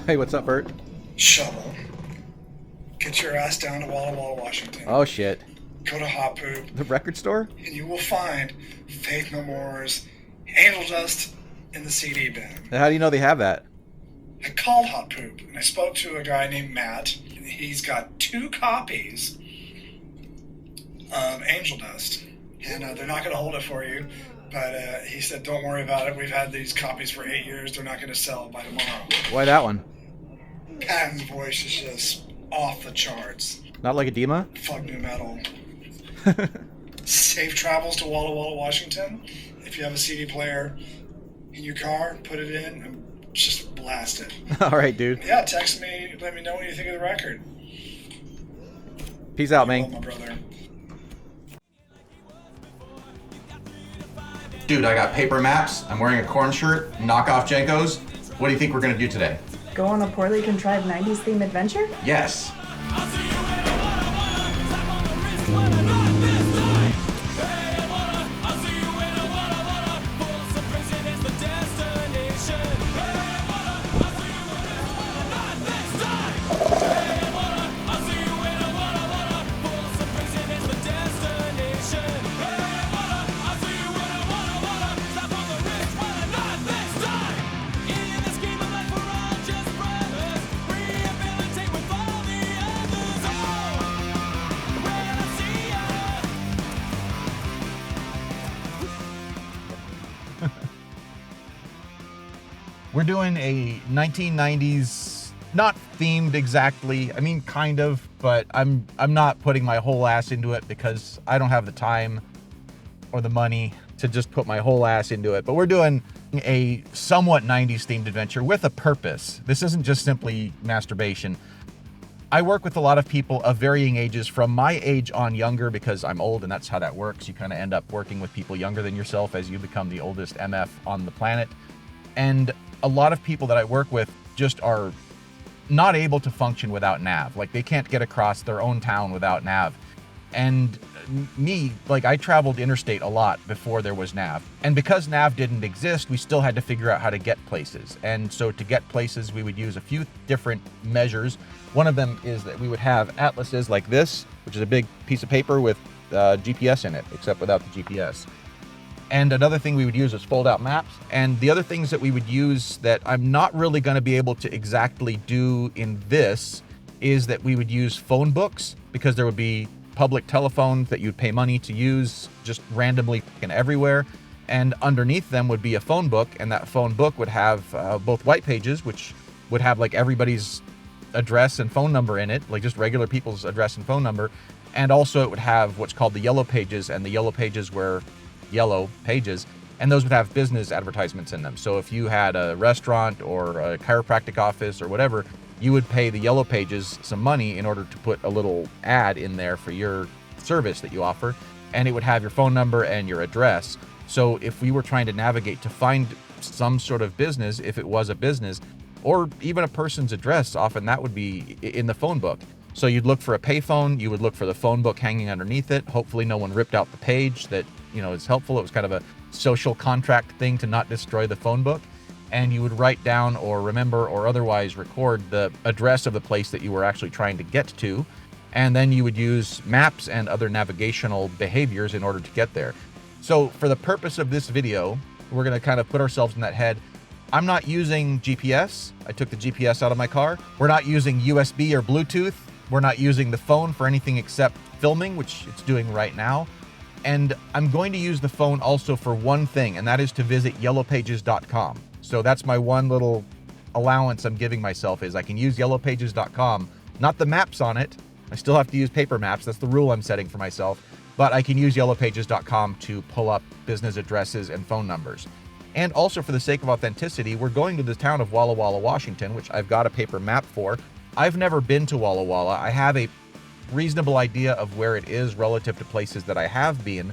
Hey, what's up, Bert? Shovel. Get your ass down to Walla, Washington. Oh, shit. Go to Hot Poop, The record store? and you will find Faith No More's Angel Dust in the CD bin. How do you know they have that? I called Hot Poop, and I spoke to a guy named Matt. He's got 2 copies of Angel Dust, and they're not going to hold it for you. But he said, don't worry about it. We've had these copies for 8 years. They're not going to sell by tomorrow. Why that one? Patton's voice is just off the charts. Not like Edema? Fuck new metal. Safe travels to Walla, Washington. If you have a CD player in your car, put it in and just blast it. All right, dude. Yeah, text me. Let me know what you think of the record. Peace out, You man. will, my brother. Dude, I got paper maps, I'm wearing a corn shirt, knockoff Jenkos. What do you think we're gonna do today? Go on a poorly contrived 90s theme adventure? Yes. We're doing a 1990s, not themed exactly. I mean, kind of, but I'm not putting my whole ass into it because I don't have the time or the money to just put my whole ass into it. But we're doing a somewhat 90s themed adventure with a purpose. This isn't just simply masturbation. I work with a lot of people of varying ages, from my age on younger, because I'm old and that's how that works. You kind of end up working with people younger than yourself as you become the oldest MF on the planet. And a lot of people that I work with just are not able to function without nav. Like, they can't get across their own town without nav. And me, like, I traveled interstate a lot before there was nav. And because nav didn't exist, we still had to figure out how to get places. And so to get places, we would use a few different measures. One of them is that we would have atlases like this, which is a big piece of paper with GPS in it, except without the GPS. And another thing we would use is fold-out maps. And the other things that we would use that I'm not really going to be able to exactly do in this is that we would use phone books, because there would be public telephones that you'd pay money to use just randomly and everywhere. And underneath them would be a phone book, and that phone book would have both white pages, which would have like everybody's address and phone number in it, like just regular people's address and phone number. And also it would have what's called the yellow pages, and the yellow pages were yellow pages, and those would have business advertisements in them. So if you had a restaurant or a chiropractic office or whatever, you would pay the yellow pages some money in order to put a little ad in there for your service that you offer, and it would have your phone number and your address. So if we were trying to navigate to find some sort of business, if it was a business, or even a person's address, often that would be in the phone book. So you'd look for a payphone, you would look for the phone book hanging underneath it. Hopefully no one ripped out the page that, you know, is helpful. It was kind of a social contract thing to not destroy the phone book. And you would write down or remember or otherwise record the address of the place that you were actually trying to get to. And then you would use maps and other navigational behaviors in order to get there. So for the purpose of this video, we're going to kind of put ourselves in that head. I'm not using GPS. I took the GPS out of my car. We're not using USB or Bluetooth. We're not using the phone for anything except filming, which it's doing right now. And I'm going to use the phone also for one thing, and that is to visit yellowpages.com. So that's my one little allowance I'm giving myself, is I can use yellowpages.com, not the maps on it. I still have to use paper maps. That's the rule I'm setting for myself. But I can use yellowpages.com to pull up business addresses and phone numbers. And also, for the sake of authenticity, we're going to the town of Walla, Washington, which I've got a paper map for. I've never been to Walla. I have a reasonable idea of where it is relative to places that I have been,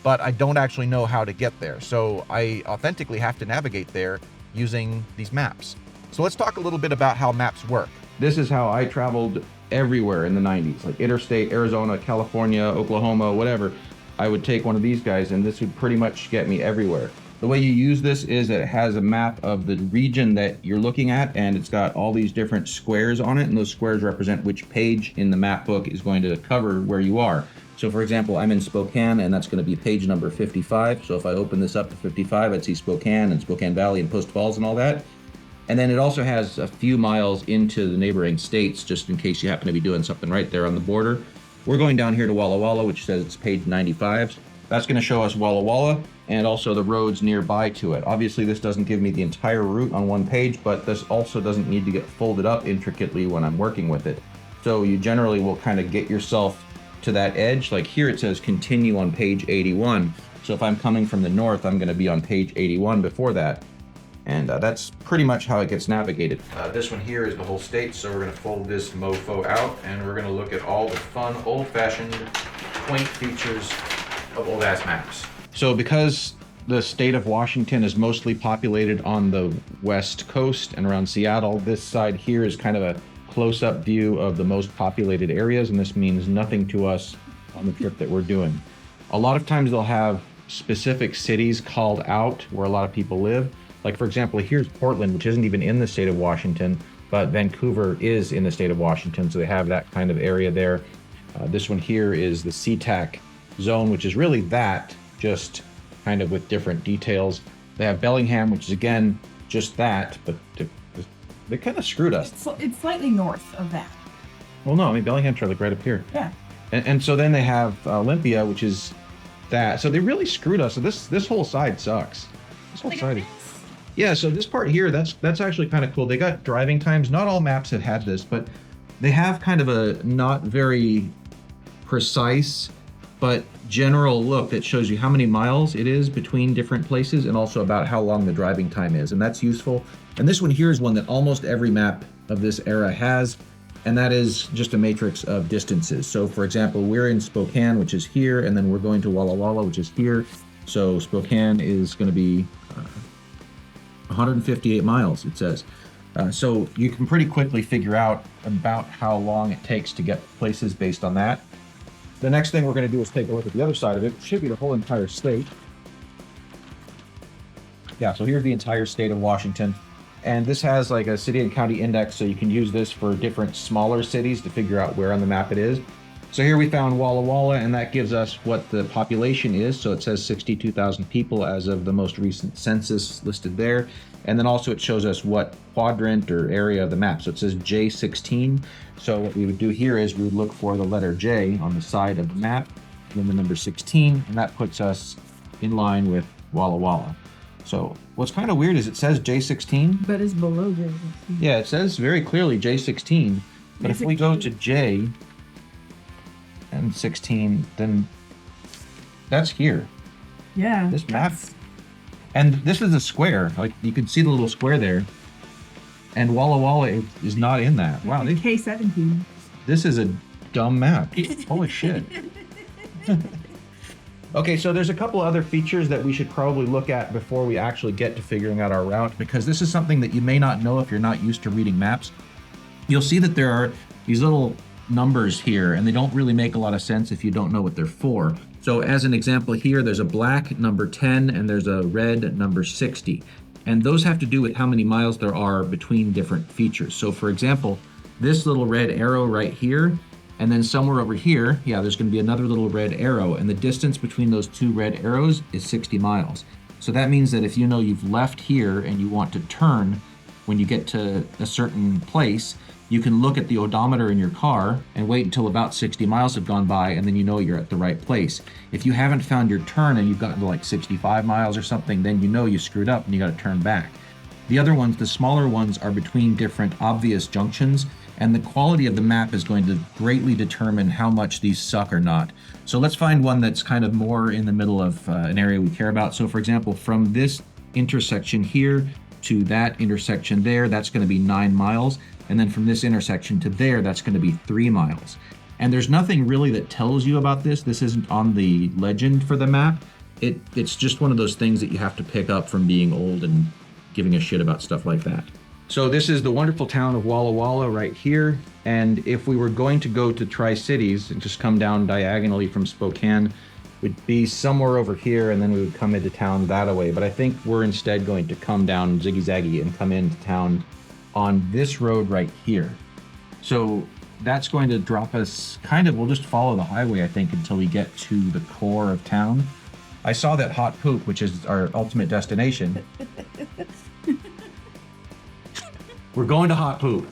but I don't actually know how to get there. So I authentically have to navigate there using these maps. So let's talk a little bit about how maps work. This is how I traveled everywhere in the 90s, like interstate, Arizona, California, Oklahoma, whatever. I would take one of these guys and this would pretty much get me everywhere. The way you use this is that it has a map of the region that you're looking at, and it's got all these different squares on it, and those squares represent which page in the map book is going to cover where you are. So for example, I'm in Spokane, and that's going to be page number 55. So if I open this up to 55, I'd see Spokane and Spokane Valley and Post Falls and all that. And then it also has a few miles into the neighboring states, just in case you happen to be doing something right there on the border. We're going down here to Walla Walla, which says it's page 95. That's going to show us Walla Walla and also the roads nearby to it. Obviously, this doesn't give me the entire route on one page, but this also doesn't need to get folded up intricately when I'm working with it. So you generally will kind of get yourself to that edge. Like here it says continue on page 81. So if I'm coming from the north, I'm going to be on page 81 before that. And that's pretty much how it gets navigated. This one here is the whole state, so we're going to fold this mofo out, and we're going to look at all the fun, old-fashioned, quaint features of old-ass maps. So because the state of Washington is mostly populated on the west coast and around Seattle, this side here is kind of a close-up view of the most populated areas, and this means nothing to us on the trip that we're doing. A lot of times they'll have specific cities called out where a lot of people live. Like for example, here's Portland, which isn't even in the state of Washington, but Vancouver is in the state of Washington, so they have that kind of area there. This one here is the SeaTac zone, which is really that, just kind of with different details. They have Bellingham, which is again just that, but they kind of screwed us. It's slightly north of that. Well, no, I mean Bellingham's like right up here. Yeah. And so then they have Olympia, which is that. So they really screwed us. So this whole side sucks. This whole side. Yeah. So this part here, that's actually kind of cool. They got driving times. Not all maps have had this, but they have kind of a not very precise but general look that shows you how many miles it is between different places and also about how long the driving time is, and that's useful. And this one here is one that almost every map of this era has, and that is just a matrix of distances. So for example, we're in Spokane, which is here, and then we're going to Walla Walla, which is here. So Spokane is going to be 158 miles, it says. So you can pretty quickly figure out about how long it takes to get places based on that. The next thing we're going to do is take a look at the other side of it. It should be the whole entire state. Yeah, so here's the entire state of Washington. And this has like a city and county index, so you can use this for different smaller cities to figure out where on the map it is. So here we found Walla Walla, and that gives us what the population is. So it says 62,000 people as of the most recent census listed there. And then also it shows us what quadrant or area of the map. So it says J16. So what we would do here is we would look for the letter J on the side of the map, and then the number 16, and that puts us in line with Walla Walla. So what's kind of weird is it says J16. But it's below J16. Yeah, it says very clearly J16. But if we go to J and 16, then that's here. Yeah. This map. And this is a square. Like you can see the little square there. And Walla Walla is not in that. Wow. K17. This is a dumb map. Holy shit. Okay, so there's a couple other features that we should probably look at before we actually get to figuring out our route, because this is something that you may not know if you're not used to reading maps. You'll see that there are these little numbers here, and they don't really make a lot of sense if you don't know what they're for. So as an example here, there's a black number 10 and there's a red number 60. And those have to do with how many miles there are between different features. So for example, this little red arrow right here, and then somewhere over here, yeah, there's going to be another little red arrow, and the distance between those two red arrows is 60 miles. So that means that if you know you've left here and you want to turn when you get to a certain place, you can look at the odometer in your car and wait until about 60 miles have gone by, and then you know you're at the right place. If you haven't found your turn and you've gotten to like 65 miles or something, then you know you screwed up and you got to turn back. The other ones, the smaller ones, are between different obvious junctions, and the quality of the map is going to greatly determine how much these suck or not. So let's find one that's kind of more in the middle of an area we care about. So for example, from this intersection here to that intersection there, that's going to be 9 miles. And then from this intersection to there, that's going to be 3 miles. And there's nothing really that tells you about this. This isn't on the legend for the map. It's just one of those things that you have to pick up from being old and giving a shit about stuff like that. So this is the wonderful town of Walla Walla right here. And if we were going to go to Tri-Cities and just come down diagonally from Spokane, would be somewhere over here, and then we would come into town that way. But I think we're instead going to come down ziggy-zaggy and come into town on this road right here. So that's going to drop us kind of, we'll just follow the highway, I think, until we get to the core of town. I saw that Hot Poop, which is our ultimate destination. We're going to Hot Poop.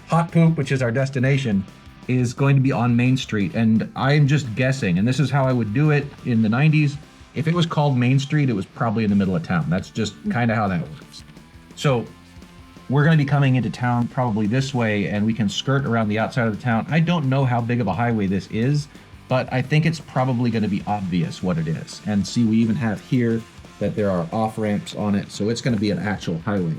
Hot Poop, which is our destination, is going to be on Main Street. And I'm just guessing, and this is how I would do it in the 90s. If it was called Main Street, it was probably in the middle of town. That's just kind of how that works. So we're going to be coming into town probably this way, and we can skirt around the outside of the town. I don't know how big of a highway this is, but I think it's probably going to be obvious what it is. And see, we even have here that there are off-ramps on it, so it's going to be an actual highway.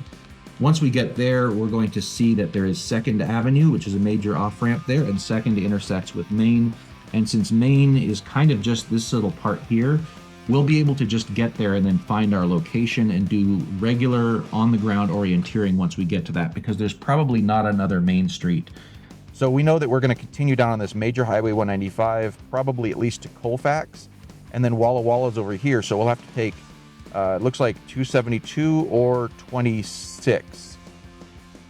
Once we get there, we're going to see that there is 2nd Avenue, which is a major off-ramp there, and 2nd intersects with Main. And since Main is kind of just this little part here, we'll be able to just get there and then find our location and do regular on-the-ground orienteering once we get to that, because there's probably not another Main Street. So we know that we're going to continue down on this major highway 195, probably at least to Colfax, and then Walla Walla's over here. So we'll have to take, it looks like 272 or 26.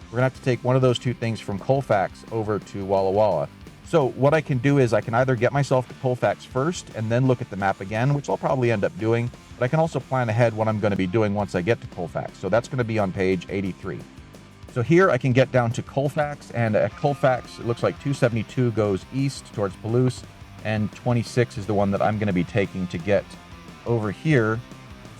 We're going to have to take one of those two things from Colfax over to Walla Walla. So what I can do is I can either get myself to Colfax first and then look at the map again, which I'll probably end up doing, but I can also plan ahead what I'm going to be doing once I get to Colfax. So that's going to be on page 83. So here I can get down to Colfax, and at Colfax, it looks like 272 goes east towards Palouse, and 26 is the one that I'm going to be taking to get over here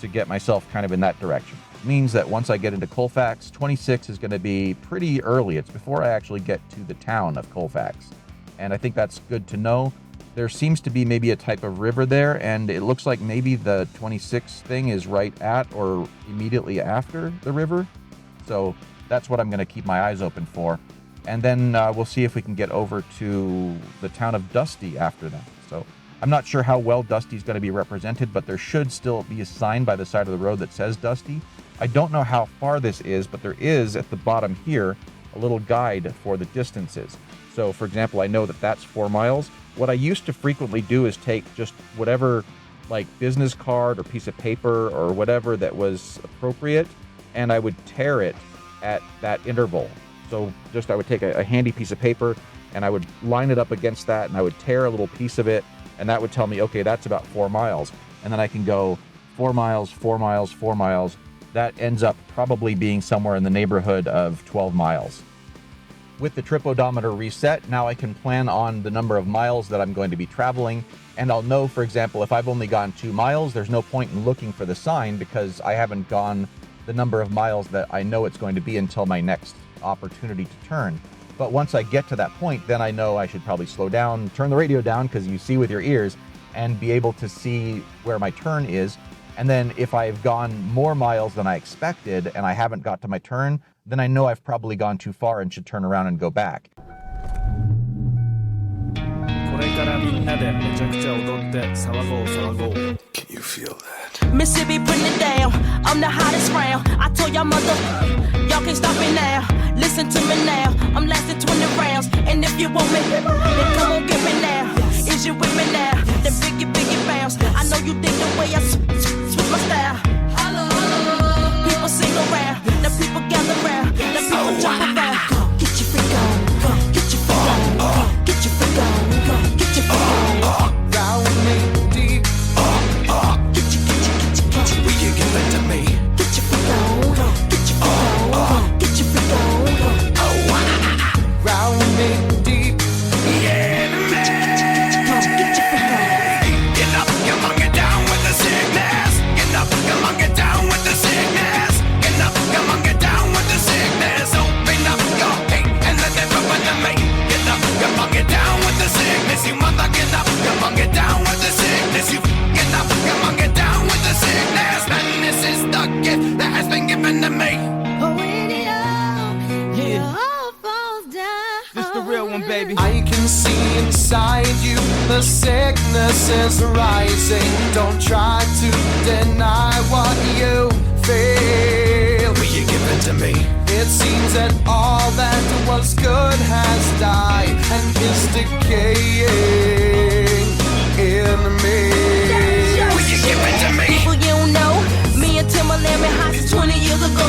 to get myself kind of in that direction. It means that once I get into Colfax, 26 is going to be pretty early. It's before I actually get to the town of Colfax. And I think that's good to know. There seems to be maybe a type of river there, and it looks like maybe the 26 thing is right at or immediately after the river. So that's what I'm going to keep my eyes open for. And then we'll see if we can get over to the town of Dusty after that. So I'm not sure how well Dusty's going to be represented, but there should still be a sign by the side of the road that says Dusty. I don't know how far this is, but there is at the bottom here a little guide for the distances. So, for example, I know that that's 4 miles. What I used to frequently do is take just whatever, like, business card or piece of paper or whatever that was appropriate, and I would tear it at that interval. So just I would take a handy piece of paper, and I would line it up against that, and I would tear a little piece of it, and that would tell me, okay, that's about 4 miles. And then I can go 4 miles, 4 miles, 4 miles. That ends up probably being somewhere in the neighborhood of 12 miles. With the trip odometer reset, now I can plan on the number of miles that I'm going to be traveling, and I'll know, for example, if I've only gone 2 miles, there's no point in looking for the sign because I haven't gone the number of miles that I know it's going to be until my next opportunity to turn. But once I get to that point, then I know I should probably slow down, turn the radio down because you see with your ears, and be able to see where my turn is. And then if I've gone more miles than I expected and I haven't got to my turn, then I know I've probably gone too far and should turn around and go back. Can you feel that? Mississippi putting it down. I'm the hottest round. I told y'all mother, y'all can't stop me now. Listen to me now. I'm lasting 20 rounds. And if you want me, then come on get me now. Is you with me now? Then biggie bounce. I know you dig the way I switch my style. People sing around. The people gather round. The people jump around. Get your freak on. Get your freak on. Get your freak on. Get your freak on. Round me deep. Get your. Will you give it to me? Get your freak on. Get your freak on. Get your freak on. Round me deep. Yeah, man. Get your freak on. Get up, come on, get down with the sickness. Get up, come on, get down with the sickness. Get up, come on, get down with the sickness. Open up your hate and let it run to me. Get up, come on, get down with the sickness. You mother, get up, come on, get down with the sickness. You get up, come on, get down with the sickness. And this is the gift that has been given to me. This the real one, baby. I can see inside you the sickness is rising. Don't try to deny what you feel. Will you give it to me? It seems that all that was good has die and is decaying in me. Will you give it to me? People you don't know, me and Timberland been hot since 20 years ago.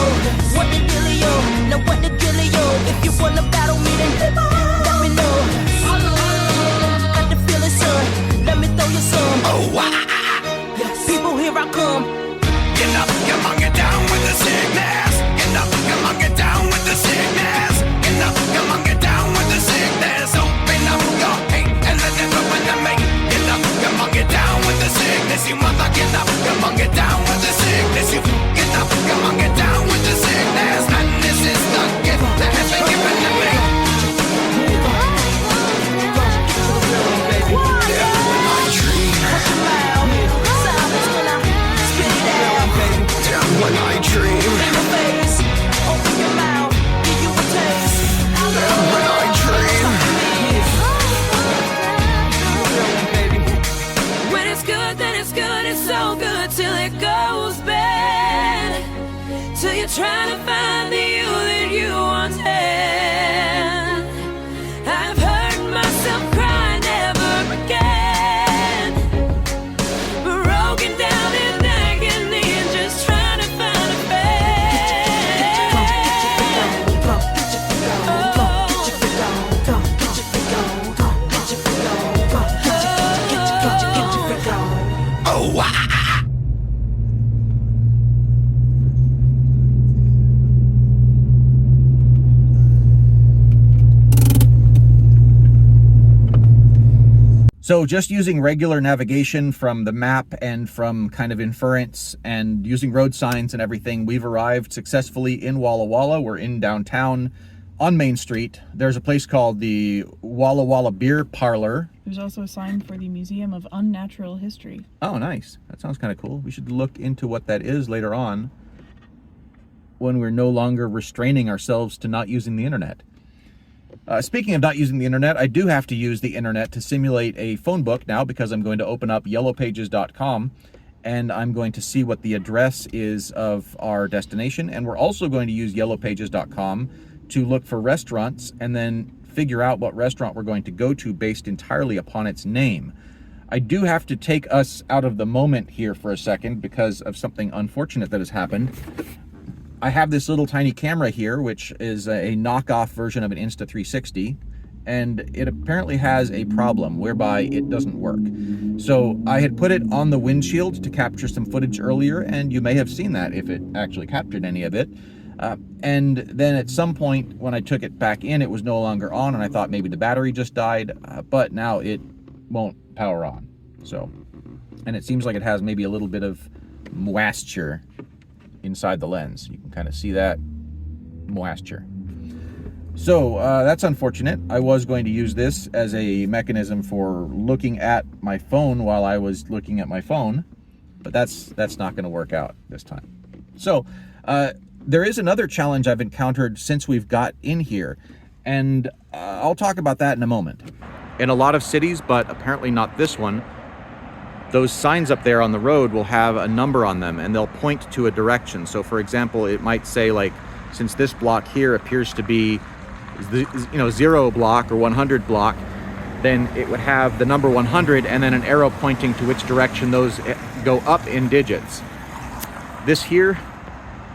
What the dealio? Now what the dealio? If you wanna battle me, then let me know. Got the feeling, son. Let me throw you some. Oh, wow. People, here I come. Get up, come on, get down with the sickness. Get up, come on, get down with the sickness. Get up, come on, get down with the sickness. Open up your hate and let it open to me. Get up, come on, get down with the sickness. You mother, get up, come on, get down with the sickness. You get up, come on, get down with the sickness. And this is the gift that has been given to me. When I dream, In your face, open your mouth, give you a taste. when I dream, When it's good, then it's good, it's so good till it goes bad. Till you're trying to find the you that you once had. I've heard myself cry never again. Broken down in agony and just trying to find a oh, wow. So just using regular navigation from the map and from kind of inference and using road signs and everything, we've arrived successfully in Walla Walla. We're in downtown on Main Street. There's a place called the Walla Walla Beer Parlor. There's also a sign for the Museum of Unnatural History. Oh, nice. That sounds kind of cool. We should look into what that is later on when we're no longer restraining ourselves to not using the internet. Speaking of not using the internet, I do have to use the internet to simulate a phone book now because I'm going to open up yellowpages.com and I'm going to see what the address is of our destination. And we're also going to use yellowpages.com to look for restaurants and then figure out what restaurant we're going to go to based entirely upon its name. I do have to take us out of the moment here for a second because of something unfortunate that has happened. I have this little tiny camera here, which is a knockoff version of an Insta360, and it apparently has a problem whereby it doesn't work. So I had put it on the windshield to capture some footage earlier, and you may have seen that if it actually captured any of it. And then at some point when I took it back in, it was no longer on, and I thought maybe the battery just died, but now it won't power on. So, and it seems like it has maybe a little bit of moisture inside the lens. You can kind of see that moisture. So that's unfortunate. I was going to use this as a mechanism for looking at my phone while I was looking at my phone, but that's not going to work out this time. So there is another challenge I've encountered since we've got in here, and I'll talk about that in a moment. In a lot of cities, but apparently not this one, those signs up there on the road will have a number on them and they'll point to a direction. So for example, it might say, like, since this block here appears to be the 0 block or 100 block, then it would have the number 100 and then an arrow pointing to which direction those go up in digits. This here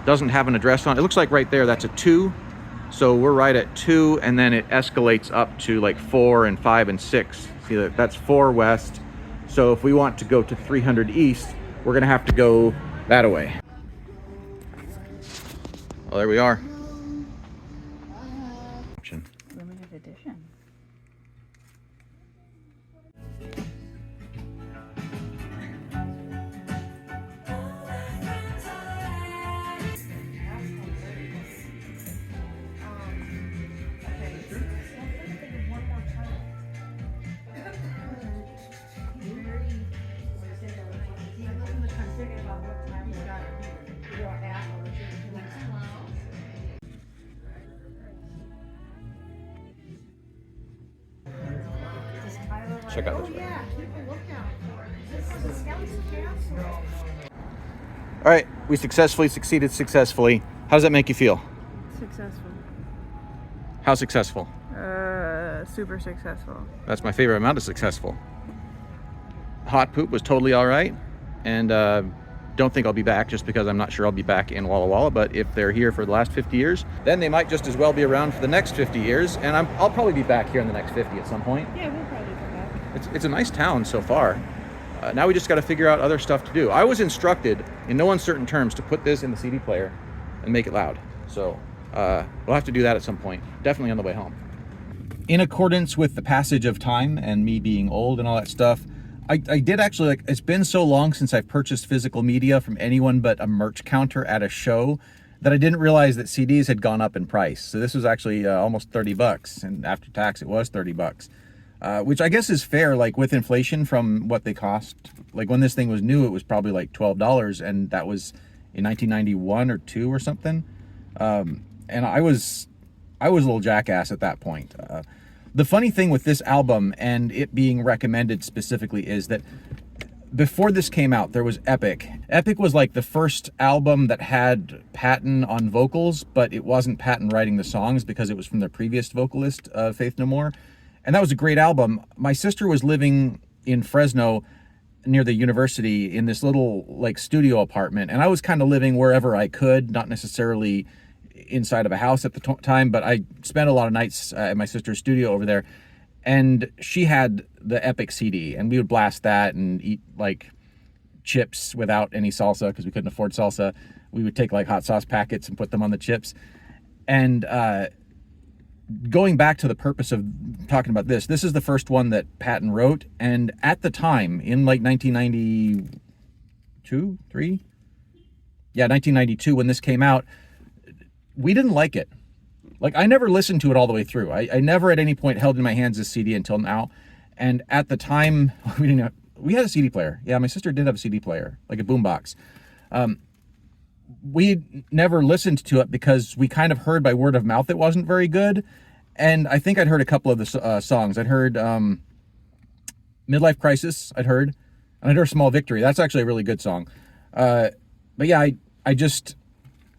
doesn't have an address on it. It looks like right there that's a 2. So we're right at 2, and then it escalates up to like 4 and 5 and 6. See, that's 4 west. So if we want to go to 300 east, we're gonna have to go that way. Well, there we are. Limited edition. Check out this way. All right, we succeeded successfully. How does that make you feel? Successful. How successful? was super successful. That's my favorite amount of successful. Hot Poop was totally all right, and don't think I'll be back just because I'm not sure I'll be back in Walla Walla, but if they're here for the last 50 years, then they might just as well be around for the next 50 years, and I'll probably be back here in the next 50 at some point. Yeah, we'll probably come back. It's a nice town so far. Now we just got to figure out other stuff to do. I was instructed in no uncertain terms to put this in the CD player and make it loud. So we'll have to do that at some point, definitely on the way home. In accordance with the passage of time and me being old and all that stuff, I did actually, like, it's been so long since I've purchased physical media from anyone but a merch counter at a show that I didn't realize that CDs had gone up in price. So this was actually almost $30, and after tax it was $30. Which I guess is fair, like with inflation from what they cost. Like when this thing was new, it was probably like $12, and that was in 1991 or 2 or something. And I was a little jackass at that point. The funny thing with this album and it being recommended specifically is that before this came out, there was Epic. Epic was like the first album that had Patton on vocals, but it wasn't Patton writing the songs because it was from their previous vocalist, Faith No More. And that was a great album. My sister was living in Fresno near the university in this little like studio apartment. And I was kind of living wherever I could, not necessarily inside of a house at the time, but I spent a lot of nights at my sister's studio over there. And she had the Epic CD, and we would blast that and eat like chips without any salsa because we couldn't afford salsa. We would take like hot sauce packets and put them on the chips. And going back to the purpose of talking about this is the first one that Patton wrote. And at the time, in like 1992, 3? Yeah, 1992, when this came out, we didn't like it. Like, I never listened to it all the way through. I never at any point held in my hands this CD until now. And at the time, we had a CD player. Yeah, my sister did have a CD player, like a boombox. We never listened to it because we kind of heard by word of mouth it wasn't very good. And I think I'd heard a couple of the songs. I'd heard Midlife Crisis, and I'd heard Small Victory. That's actually a really good song. But yeah, I just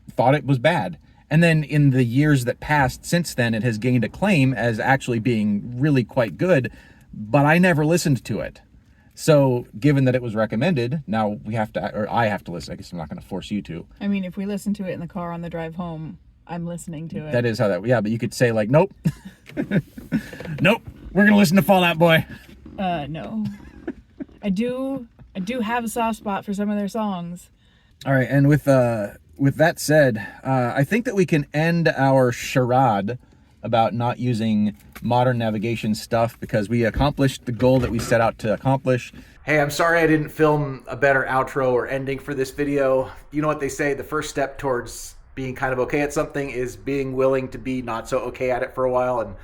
thought it was bad. And then in the years that passed since then, it has gained acclaim as actually being really quite good, but I never listened to it. So given that it was recommended, now we have to, or I have to listen. I guess I'm not going to force you to. I mean, if we listen to it in the car on the drive home, I'm listening to it. That is how that, yeah, but you could say like, nope. Nope, we're going to listen to Fall Out Boy. No. I do have a soft spot for some of their songs. All right, and with that said, I think that we can end our charade about not using modern navigation stuff because we accomplished the goal that we set out to accomplish. Hey, I'm sorry I didn't film a better outro or ending for this video. You know what they say, the first step towards being kind of okay at something is being willing to be not so okay at it for a while, and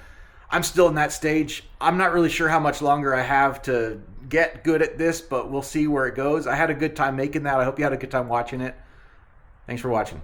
I'm still in that stage. I'm not really sure how much longer I have to get good at this, but we'll see where it goes. I had a good time making that. I hope you had a good time watching it. Thanks for watching.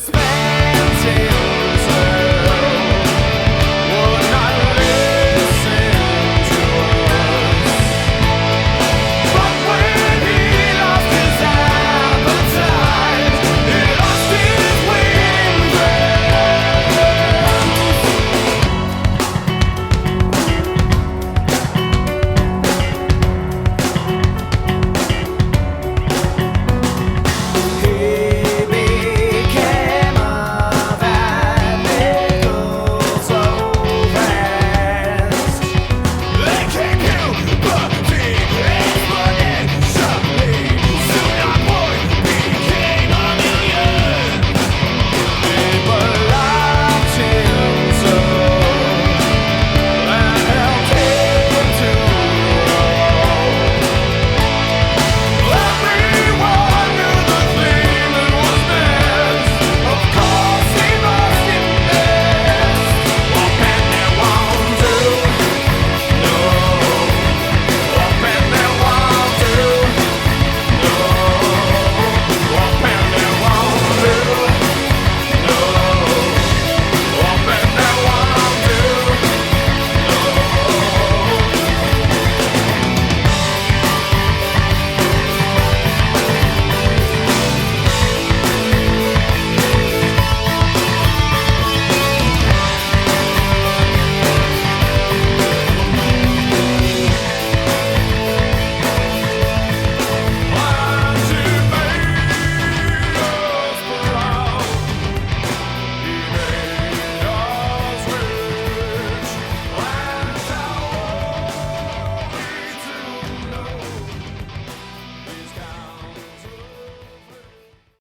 Spanish.